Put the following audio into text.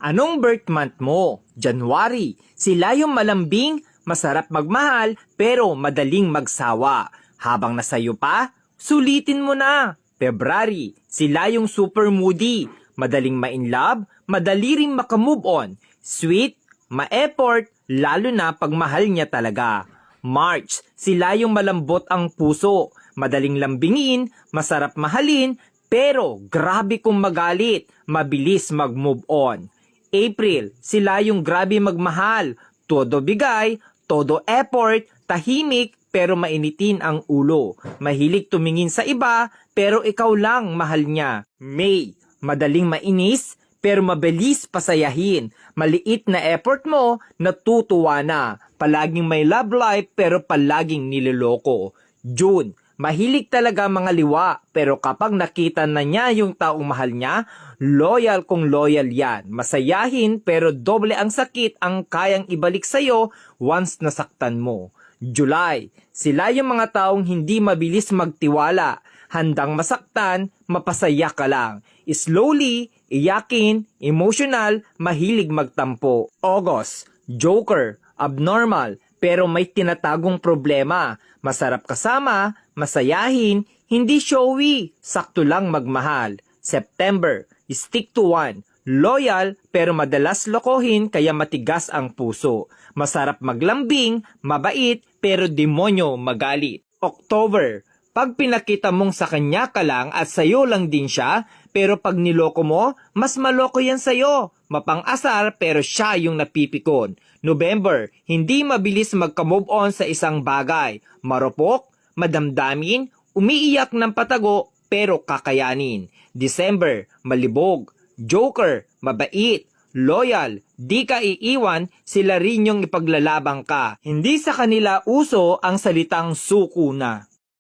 Anong birth month mo? January. Sila yung malambing, masarap magmahal, pero madaling magsawa. Habang nasayo pa, sulitin mo na. February. Sila yung super moody, madaling ma-inlove, madali ring makamove on. Sweet, ma-effort, lalo na pag mahal niya talaga. March. Sila yung malambot ang puso, madaling lambingin, masarap mahalin, pero grabe kung magalit, mabilis mag-move on. April, sila yung grabe magmahal, todo bigay, todo effort, tahimik pero mainitin ang ulo. Mahilig tumingin sa iba pero ikaw lang mahal niya. May, madaling mainis pero mabilis pasayahin. Maliit na effort mo, natutuwa na. Palaging may love life pero palaging niloloko. June, mahilig talaga mga liwa, pero kapag nakita na niya yung taong mahal niya, loyal kung loyal yan. Masayahin pero doble ang sakit ang kayang ibalik sa'yo once nasaktan mo. July, sila yung mga taong hindi mabilis magtiwala. Handang masaktan, mapasaya ka lang. Slowly, iyakin, emotional, mahilig magtampo. August, joker, abnormal, pero may tinatagong problema. Masarap kasama, masayahin, hindi showy, sakto lang magmahal. September, stick to one, loyal pero madalas lokohin kaya matigas ang puso. Masarap maglambing, mabait pero demonyo magalit. October, pag pinakita mong sa kanya ka lang at sayo lang din siya, pero pag niloko mo, mas maloko yan sayo. Mapang-asar pero siya yung napipikon. November, hindi mabilis magka-move on sa isang bagay. Marupok, madamdamin, umiiyak ng patago pero kakayanin. December, malibog, joker, mabait, loyal, di ka iiwan, sila rin yung ipaglalabang ka. Hindi sa kanila uso ang salitang suko na.